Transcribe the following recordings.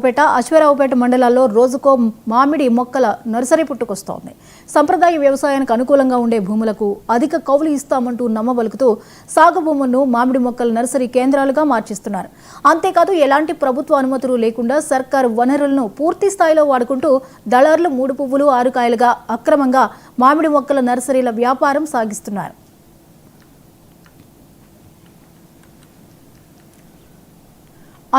పేట అశ్వారావుపేట మండలాల్లో రోజుకో మామిడి మొక్కల నర్సరీ పుట్టుకొస్తోంది. సంప్రదాయ వ్యవసాయానికి అనుకూలంగా ఉండే భూములకు అధిక కౌలు ఇస్తామంటూ నమ్మబలుకుతూ సాగు భూములను మామిడి మొక్కల నర్సరీ కేంద్రాలుగా మార్చిస్తున్నారు. అంతేకాదు ఎలాంటి ప్రభుత్వ అనుమతులు లేకుండా సర్కారు వనరులను పూర్తి స్థాయిలో వాడుకుంటూ దళారులు 3 పువ్వులు 6 కాయలుగా అక్రమంగా మామిడి మొక్కల నర్సరీల వ్యాపారం సాగిస్తున్నారు.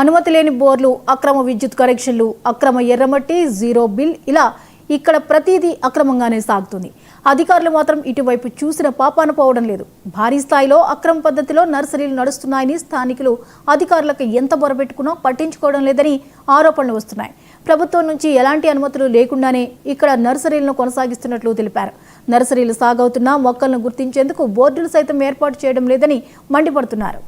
అనుమతి లేని బోర్లు, అక్రమ విద్యుత్ కనెక్షన్లు, అక్రమ ఎర్రమట్టి, జీరో బిల్, ఇలా ఇక్కడ ప్రతిదీ అక్రమంగానే సాగుతుంది. అధికారులు మాత్రం ఇటువైపు చూసిన పాపాన పోవడం లేదు. భారీ స్థాయిలో అక్రమ పద్ధతిలో నర్సరీలు నడుస్తున్నాయని స్థానికులు అధికారులకు ఎంత బొరబెట్టుకున్నా పట్టించుకోవడం లేదని ఆరోపణలు వస్తున్నాయి. ప్రభుత్వం నుంచి ఎలాంటి అనుమతులు లేకుండానే ఇక్కడ నర్సరీలను కొనసాగిస్తున్నట్లు తెలిపారు. నర్సరీలు సాగవుతున్న మొక్కలను గుర్తించేందుకు బోర్డులు సైతం ఏర్పాటు చేయడం లేదని మండిపడుతున్నారు.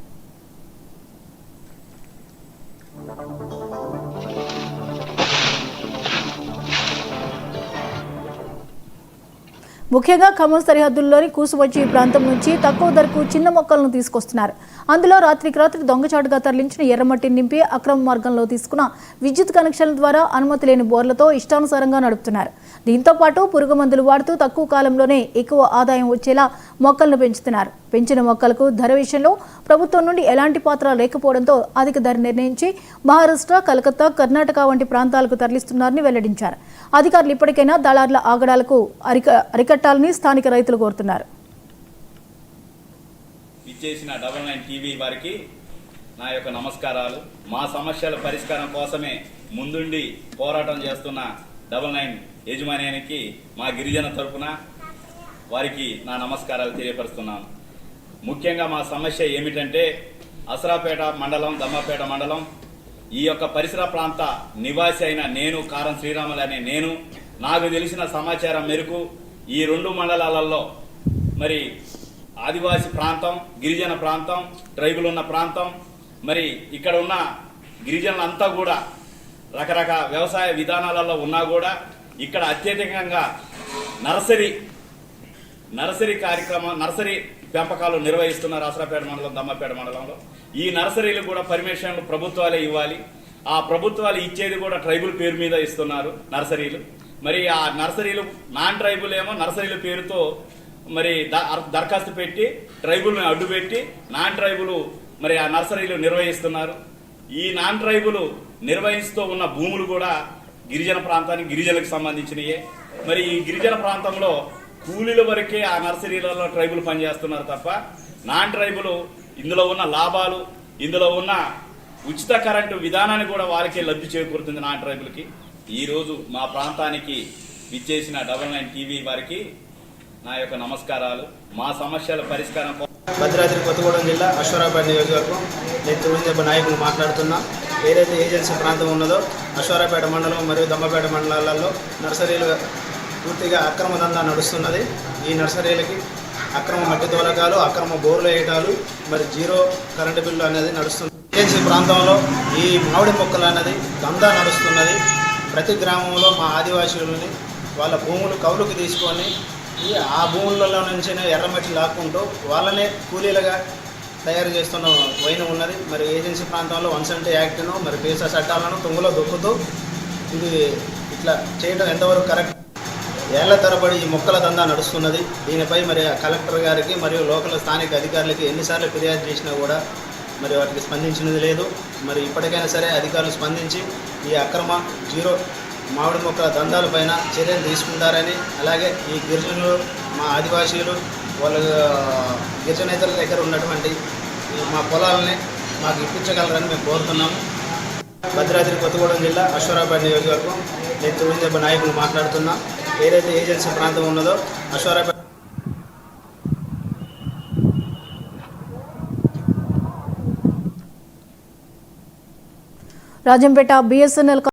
ముఖ్యంగా ఖమ్మం సరిహద్దుల్లోని కూసువచ్చి ప్రాంతం నుంచి తక్కువ ధరకు చిన్న మొక్కలను తీసుకొస్తున్నారు. అందులో రాత్రికి రాత్రి దొంగచాటుగా తరలించిన ఎర్రమట్టిని నింపి అక్రమ మార్గంలో తీసుకున్న విద్యుత్ కనెక్షన్ల ద్వారా అనుమతి లేని బోర్లతో ఇష్టానుసారంగా నడుపుతున్నారు. దీంతో పాటు పురుగు మందులు వాడుతూ తక్కువ కాలంలోనే ఎక్కువ ఆదాయం వచ్చేలా మొక్కలను పెంచుతున్నారు. పెంచిన మొక్కలకు ధర విషయంలో ప్రభుత్వం నుండి ఎలాంటి పాత్ర లేకపోవడంతో అధిక ధర నిర్ణయించి మహారాష్ట్ర, కలకత్తా, కర్ణాటక వంటి ప్రాంతాలకు తరలిస్తున్నారని వెల్లడించారు. అధికారులు ఇప్పటికైనా దళారుల ఆగడాలకు అరికట్టాలని స్థానిక రైతులు కోరుతున్నారు. ఇచ్చేసిన 99 టీవీ వారికి నా యొక్క నమస్కారాలు. మా సమస్యల పరిష్కారం కోసమే ముందుండి పోరాటం చేస్తున్న 99 యజమాన్యానికి మా గిరిజన తరపున వారికి నా నమస్కారాలు తెలియపరుస్తున్నాను. ముఖ్యంగా మా సమస్య ఏమిటంటే అసరాపేట మండలం, దమ్మపేట మండలం, ఈ యొక్క పరిసర ప్రాంత నివాసి అయిన నేను, కారం శ్రీరాములు అనే నేను, నాకు తెలిసిన సమాచారం మేరకు ఈ 2 మండలాలలో మరి ఆదివాసి ప్రాంతం, గిరిజన ప్రాంతం, ట్రైబుల్ ఉన్న ప్రాంతం, మరి ఇక్కడ ఉన్న గిరిజనులంతా కూడా రకరకాల వ్యవసాయ విధానాలలో ఉన్నా కూడా ఇక్కడ అత్యధికంగా నర్సరీ కార్యక్రమం, నర్సరీ పెంపకాలు నిర్వహిస్తున్నారు అసరాపేట మండలం, దమ్మపేట మండలంలో. ఈ నర్సరీలు కూడా పర్మిషన్లు ప్రభుత్వాలే ఇవ్వాలి. ఆ ప్రభుత్వాలు ఇచ్చేది కూడా ట్రైబుల్ పేరు మీద ఇస్తున్నారు నర్సరీలు. మరి ఆ నర్సరీలు నాన్ ట్రైబుల్ ఏమో నర్సరీల పేరుతో మరి దరఖాస్తు పెట్టి ట్రైబుల్ని అడ్డుపెట్టి నాన్ ట్రైబుల్ మరి ఆ నర్సరీలు నిర్వహిస్తున్నారు. ఈ నాన్ ట్రైబుల్ నిర్వహిస్తూ ఉన్న భూములు కూడా గిరిజన ప్రాంతానికి, గిరిజనులకు సంబంధించినయే. మరి ఈ గిరిజన ప్రాంతంలో కూలీల వరకే ఆ నర్సరీలలో ట్రైబుల్ పనిచేస్తున్నారు తప్ప నాన్ ట్రైబుల్ ఇందులో ఉన్న లాభాలు, ఇందులో ఉన్న ఉచిత కరెంటు విధానాన్ని కూడా వారికే లబ్ధి చేకూరుతుంది నాన్ ట్రైబుల్కి. ఈరోజు మా ప్రాంతానికి విచ్చేసిన 99 టీవీ వారికి నా యొక్క నమస్కారాలు. మా సమస్యల పరిష్కారం భద్రాద్రి కొత్తగూడెం జిల్లా అశ్వారావుపేట నియోజకవర్గం నేను తుమ్మిదెబ్బ నాయకులు మాట్లాడుతున్నా. ఏదైతే ఏజెన్సీ ప్రాంతం ఉన్నదో అశ్వారావుపేట మండలం మరియు దమ్మపేట మండలాలలో నర్సరీలు పూర్తిగా అక్రమ దందా నడుస్తున్నది. ఈ నర్సరీలకి అక్రమ మట్టి తోలకాలు, అక్రమ బోర్లు వేయటాలు, మరి జీరో కరెంటు బిల్లు అనేది నడుస్తుంది. ఏజెన్సీ ప్రాంతంలో ఈ మామిడి మొక్కలు అనేది దందా నడుస్తున్నది. ప్రతి గ్రామంలో మా ఆదివాసీలని వాళ్ళ భూములు కౌలుకి తీసుకొని ఆ భూములలో నుంచి ఎర్రమట్టి లాక్కుంటూ వాళ్ళనే కూలీలుగా తయారు చేస్తున్న వైన ఉన్నది. మరి ఏజెన్సీ ప్రాంతంలో 170 యాక్ట్ను, మరి పేసా చట్టాలను తుంగలో దొక్కుతూ ఇది ఇట్లా చేయడం ఎంతవరకు కరెక్ట్? ఏళ్ల తరబడి ఈ మొక్కల దందా నడుస్తున్నది. దీనిపై మరి కలెక్టర్ గారికి మరియు లోకల్ స్థానిక అధికారులకి ఎన్నిసార్లు ఫిర్యాదు చేసినా కూడా మరి వాటికి స్పందించినది లేదు. మరి ఇప్పటికైనా సరే అధికారులు స్పందించి ఈ అక్రమ జీరో మామిడి మొక్కల దందాలపైన చర్యలు తీసుకుంటారని, అలాగే ఈ గిరిజనులు, మా ఆదివాసీలు, వాళ్ళ గిరిజనేతల దగ్గర ఉన్నటువంటి మా పొలాలని మాకు ఇప్పించగలరని మేము కోరుతున్నాము. భద్రాద్రి కొత్తగూడెం జిల్లా అశ్వారావుపేట నియోజకవర్గం నేను తుమ్మిదెబ్బ నాయకులు మాట్లాడుతున్నా. ఏదైతే ఏజెన్సీ ప్రాంతం ఉన్నదో అశ్వారావుపేట రాజంపేట BSNL